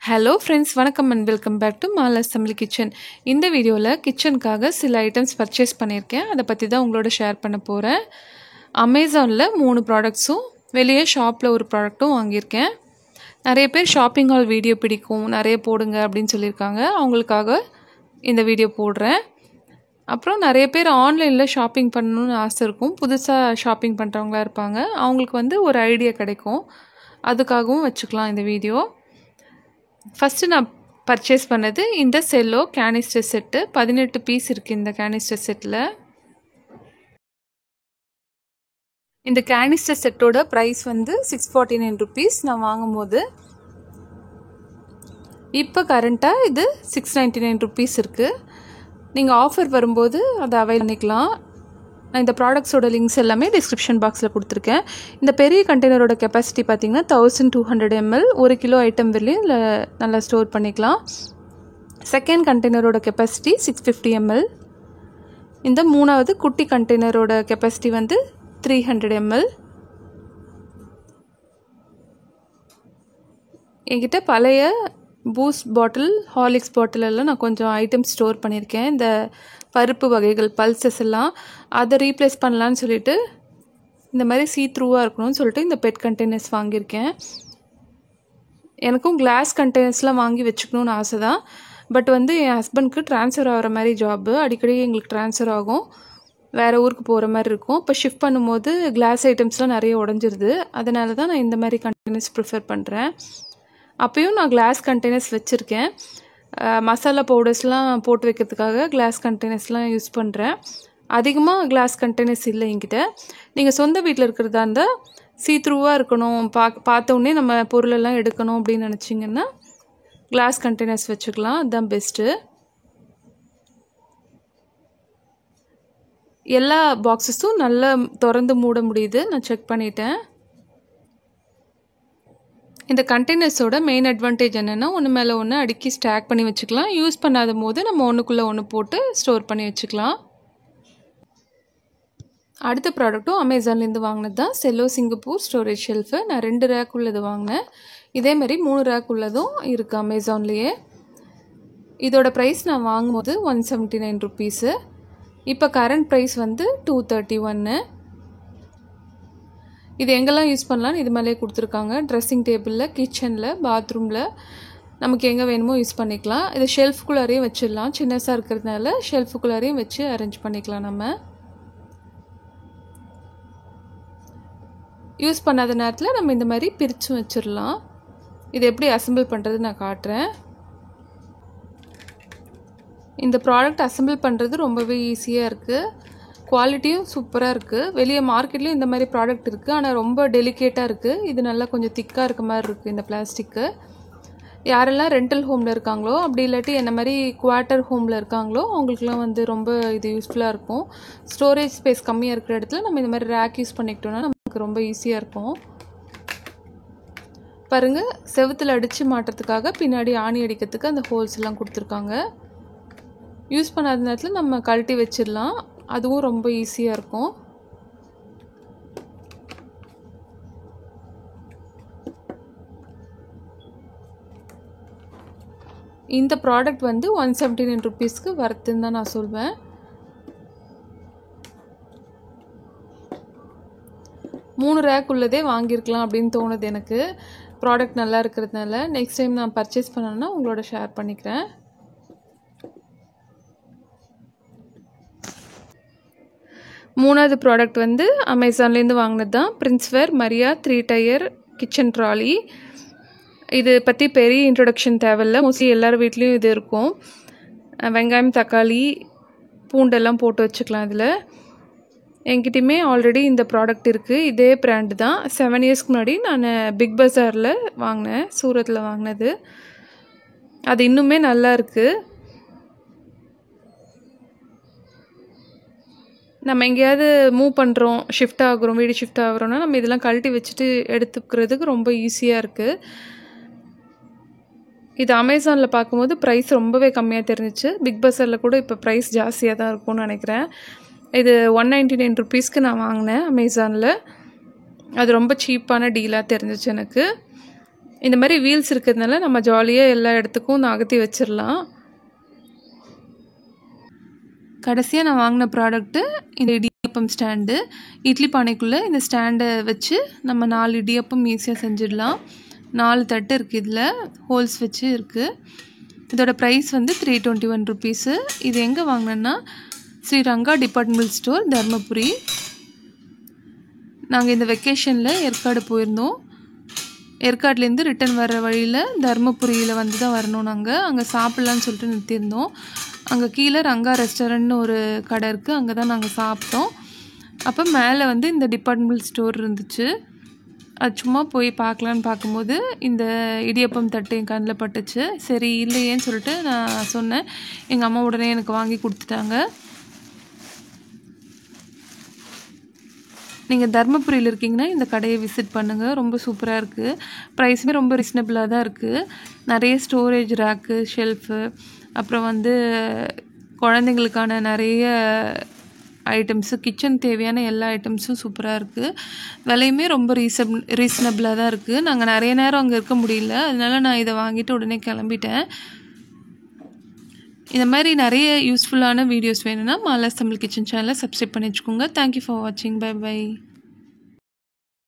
Hello friends, வணக்கம் and welcome back to Mala's Tamil kitchen. இந்த வீடியோவில் கிச்சனுக்காக சில ஐட்டம்ஸ் பர்ச்சேஸ் பண்ணியிருக்கேன். அதை பற்றி தான் உங்களோட ஷேர் பண்ண போகிறேன். அமேசானில் 3 ப்ராடக்ட்ஸும், வெளியே ஷாப்பில் ஒரு ப்ராடக்ட்டும் வாங்கியிருக்கேன். நிறைய பேர் ஷாப்பிங் ஹால் வீடியோ பிடிக்கும், நிறைய போடுங்க அப்படின்னு சொல்லியிருக்காங்க. அவங்களுக்காக இந்த வீடியோ போடுறேன். அப்புறம் நிறைய பேர் ஆன்லைனில் ஷாப்பிங் பண்ணணுன்னு ஆசை இருக்கும். புதுசாக ஷாப்பிங் பண்ணுறவங்களா இருப்பாங்க. அவங்களுக்கு ஒரு ஐடியா கிடைக்கும். அதுக்காகவும் வச்சுக்கலாம் இந்த வீடியோ. ஃபஸ்ட்டு நான் பர்ச்சேஸ் பண்ணது இந்த செல்லோ கேனிஸ்டர் செட்டு. 18 பீஸ் இருக்குது இந்த கேனிஸ்டர் செட்டில். இந்த கேனிஸ்டர் செட்டோட ப்ரைஸ் 649 ருபீஸ் நான் வாங்கும்போது. இப்போ கரண்ட்டாக இது 699 ருபீஸ் இருக்குது. நீங்கள் ஆஃபர் வரும்போது அதை அவைல் பண்ணிக்கலாம். நான் இந்த ப்ராடக்ட்ஸோட லிங்க்ஸ் எல்லாமே டிஸ்கிரிப்ஷன் பாக்ஸில் கொடுத்துருக்கேன். இந்த பெரிய கண்டெய்னரோட கெப்பாசிட்டி பார்த்திங்கன்னா 1200 ml. 1 கிலோ ஐட்டம் வெளியும் இல்லை நல்லா ஸ்டோர் பண்ணிக்கலாம். செகண்ட் கண்டெய்னரோட கெப்பாசிட்டி 650 ml. இந்த மூணாவது குட்டி கண்டெய்னரோட கெப்பாசிட்டி 300 ml. என்கிட்ட பழைய பூஸ்ட் பாட்டில், ஹார்லிக்ஸ் பாட்டில் எல்லாம் நான் கொஞ்சம் ஐட்டம் ஸ்டோர் பண்ணியிருக்கேன். இந்த பருப்பு வகைகள், பல்சஸ் எல்லாம் அதை ரீப்ளேஸ் பண்ணலான்னு சொல்லிட்டு இந்த மாதிரி சீ-த்ரூவாக இருக்கணும்னு சொல்லிட்டு இந்த பெட் கண்டெய்னர்ஸ் வாங்கியிருக்கேன். எனக்கும் கிளாஸ் கண்டெய்னர்ஸ்லாம் வாங்கி வச்சுக்கணுன்னு ஆசை தான். பட் என் ஹஸ்பண்ட்க்கு ட்ரான்ஸ்ஃபர் ஆகிற மாதிரி ஜாப்பு, அடிக்கடி எங்களுக்கு ட்ரான்ஸ்ஃபர் ஆகும், வேறு ஊருக்கு போகிற மாதிரி இருக்கும். இப்போ ஷிஃப்ட் பண்ணும்போது கிளாஸ் ஐட்டம்ஸ்லாம் நிறைய உடஞ்சிருது. அதனால தான் நான் இந்த மாதிரி கண்டெய்னர்ஸ் ப்ரிஃபர் பண்ணுறேன். அப்போயும் நான் கிளாஸ் கண்டெய்னர்ஸ் வச்சுருக்கேன். மசாலா பவுடர்ஸ்லாம் போட்டு வைக்கிறதுக்காக கிளாஸ் கண்டெய்னர்ஸ்லாம் யூஸ் பண்ணுறேன். அதிகமாக கிளாஸ் கண்டெய்னர்ஸ் இல்லை என்கிட்ட. நீங்கள் சொந்த வீட்டில் இருக்கிறதா இருந்தால் சீ-த்ரூவாக இருக்கணும், பார்த்தோன்னே நம்ம பொருளெல்லாம் எடுக்கணும் அப்படின்னு நினச்சிங்கன்னா கிளாஸ் கண்டெய்னர்ஸ் வச்சுக்கலாம். அதுதான் பெஸ்ட்டு. எல்லா பாக்ஸஸும் நல்லா திறந்து மூட முடியுது, நான் செக் பண்ணிட்டேன். இந்த கண்டெய்னர்ஸோட மெயின் அட்வான்டேஜ் என்னென்னா, ஒன்று மேலே ஒன்று அடுக்கி ஸ்டாக் பண்ணி வச்சுக்கலாம். யூஸ் பண்ணாத போது நம்ம ஒன்றுக்குள்ளே ஒன்று போட்டு ஸ்டோர் பண்ணி வச்சுக்கலாம். அடுத்த ப்ராடக்ட்டும் அமேசான்லேருந்து வாங்கினது தான். Cello Singapore storage shelf. நான் 2 ரேக் உள்ளது வாங்கினேன். இதேமாதிரி 3 ரேக் உள்ளதும் இருக்குது அமேசான்லேயே. இதோட ப்ரைஸ் நான் வாங்கும்போது 179 ருபீஸு. இப்போ கரண்ட் ப்ரைஸ் 231. இது எங்கெல்லாம் யூஸ் பண்ணலான்னு இது மேலே கொடுத்துருக்காங்க. ட்ரெஸ்ஸிங் டேபிளில், கிச்சனில், பாத்ரூமில், நமக்கு எங்கே வேணுமோ யூஸ் பண்ணிக்கலாம். இது ஷெல்ஃபுக்குள்ளாரையும் வச்சிடலாம். சின்னஸாக இருக்கிறதுனால ஷெல்ஃபுக்குள்ளாரையும் வச்சு அரேஞ்ச் பண்ணிக்கலாம். நம்ம யூஸ் பண்ணாத நேரத்தில் நம்ம இந்த மாதிரி பிரித்தும் வச்சிடலாம். இது எப்படி அசெம்பிள் பண்ணுறது நான் காட்டுறேன். இந்த ப்ராடக்ட் அசெம்பிள் பண்ணுறது ரொம்பவே ஈஸியாக இருக்குது. குவாலிட்டியும் சூப்பராக இருக்குது. வெளியே மார்க்கெட்லேயும் இந்த மாதிரி ப்ராடக்ட் இருக்குது, ஆனால் ரொம்ப டெலிகேட்டாக இருக்குது. இது நல்லா கொஞ்சம் திக்காக இருக்க மாதிரி இருக்குது இந்த பிளாஸ்டிக்கு. யாரெல்லாம் ரெண்டல் ஹோமில் இருக்காங்களோ, அப்படி இல்லாட்டி என்ன மாதிரி குவார்ட்டர் ஹோமில் இருக்காங்களோ, அவங்களுக்குலாம் ரொம்ப இது யூஸ்ஃபுல்லாக இருக்கும். ஸ்டோரேஜ் ஸ்பேஸ் கம்மியாக இருக்கிற இடத்துல நம்ம இந்த மாதிரி ரேக் யூஸ் பண்ணிக்கிட்டோன்னா நமக்கு ரொம்ப ஈஸியாக இருக்கும். பாருங்கள், செவுத்தில் அடித்து மாட்டுறதுக்காக பின்னாடி ஆணி அடிக்கிறதுக்கு அந்த ஹோல்ஸ் எல்லாம் கொடுத்துருக்காங்க. யூஸ் பண்ணாத நேரத்தில் நம்ம கழட்டி வச்சிடலாம். அதுவும் ரொம்ப ஈஸியாக இருக்கும். இந்த ப்ராடக்ட் 179 ருபீஸ்க்கு வர்த்துன்னு தான் நான் சொல்வேன். மூணு ரேக் உள்ளதே வாங்கியிருக்கலாம் அப்படின்னு தோணுது எனக்கு. ப்ராடக்ட் நல்லா இருக்கிறதுனால நெக்ஸ்ட் டைம் நான் பர்ச்சேஸ் பண்ணேன்னா உங்களோட ஷேர் பண்ணிக்கிறேன். மூணாவது ப்ராடக்ட் அமேசான்லேருந்து வாங்கினது தான். பிரின்ஸ்வேர் மரியா 3 டயர் கிச்சன் ட்ராலி. இது பற்றி பெரிய இன்ட்ரொடக்ஷன் தேவையில்லை. மோஸ்ட்லி எல்லார் வீட்லேயும் இது இருக்கும். வெங்காயம், தக்காளி, பூண்டெல்லாம் போட்டு வச்சுக்கலாம். இதில் என்கிட்டயுமே ஆல்ரெடி இந்த ப்ராடக்ட் இருக்குது. இதே பிராண்டு தான். 7 இயர்ஸ்க்கு முன்னாடி நான் பிக் பஸாரில் வாங்கினேன், சூரத்தில் வாங்கினது. அது இன்னுமே நல்லா இருக்குது. நம்ம எங்கேயாவது மூவ் பண்ணுறோம், ஷிஃப்ட் ஆகுறோம், வீடு ஷிஃப்ட் ஆகுறோன்னா நம்ம இதெல்லாம் கழட்டி வச்சுட்டு எடுத்துக்கிறதுக்கு ரொம்ப ஈஸியாக இருக்குது. இது அமேசானில் பார்க்கும்போது ப்ரைஸ் ரொம்பவே கம்மியாக தெரிஞ்சிச்சு. பிக் பஸாரில் கூட இப்போ ப்ரைஸ் ஜாஸ்தியாக தான் இருக்கும்னு நினைக்கிறேன். இது 199 ருபீஸ்க்கு நான் வாங்கினேன் அமேசானில். அது ரொம்ப சீப்பான டீலாக தெரிஞ்சிச்சு எனக்கு. இந்த மாதிரி வீல்ஸ் இருக்கிறதுனால நம்ம ஜாலியாக எல்லா இடத்துக்கும் நகர்த்தி வச்சிடலாம். கடைசியாக நான் வாங்கின ப்ராடக்ட்டு இந்த இடியப்பம் ஸ்டாண்டு. இட்லி பானைக்குள்ளே இந்த ஸ்டாண்டை வச்சு நம்ம 4 இடியப்பம் ஈஸியாக செஞ்சிடலாம். 4 தட்டு இருக்குது, இதில் ஹோல்ஸ் வச்சு இருக்குது. இதோட ப்ரைஸ் வந்து 321 ருபீஸு. இது எங்கே வாங்கினேன்னா ஸ்ரீ ரங்கா டிபார்ட்மெண்டல் ஸ்டோர், தர்மபுரி. நாங்கள் இந்த வெக்கேஷனில் ஏற்காடு போயிருந்தோம். ஏற்காட்லேருந்து ரிட்டன் வர்ற வழியில் தர்மபுரியில் வந்து தான் வரணும். நாங்கள் அங்கே சாப்பிட்லான்னு சொல்லிட்டு நிறுத்தியிருந்தோம். அங்கே கீழே ரங்கா ரெஸ்டாரண்ட்னு ஒரு கடை இருக்குது, அங்கே தான் நாங்கள் சாப்பிட்டோம். அப்போ மேலே வந்து இந்த டிபார்ட்மெண்டல் ஸ்டோர் இருந்துச்சு. அது சும்மா போய் பார்க்கலான்னு பார்க்கும்போது இந்த இடியப்பம் தட்டு என் கண்ணில் பட்டுச்சு. சரி இல்லையேன்னு சொல்லிட்டு நான் சொன்னேன். எங்கள் அம்மா உடனே எனக்கு வாங்கி கொடுத்துட்டாங்க. நீங்கள் தர்மபுரியில் இருக்கீங்கன்னா இந்த கடையை விசிட் பண்ணுங்கள், ரொம்ப சூப்பராக இருக்குது. ப்ரைஸுமே ரொம்ப ரீசனபிளாக தான் இருக்குது. நிறைய ஸ்டோரேஜ் ரேக்கு, ஷெல்ஃபு, அப்புறம் வந்து குழந்தைங்களுக்கான நிறைய ஐட்டம்ஸு, கிச்சன் தேவையான எல்லா ஐட்டம்ஸும் சூப்பராக இருக்குது. விலையுமே ரொம்ப ரீசனபிளாக தான் இருக்குது. நாங்கள் நிறைய நேரம் அங்கே இருக்க முடியல, அதனால நான் இதை வாங்கிட்டு உடனே கிளம்பிட்டேன். இந்த மாதிரி நிறைய யூஸ்ஃபுல்லான வீடியோஸ் வேணும்னா மாலாஸ் தமிழ் கிச்சன் சேனலை சப்ஸ்கிரைப் பண்ணி வச்சுக்கோங்க. தேங்க்யூ ஃபார் வாட்சிங். Bye by.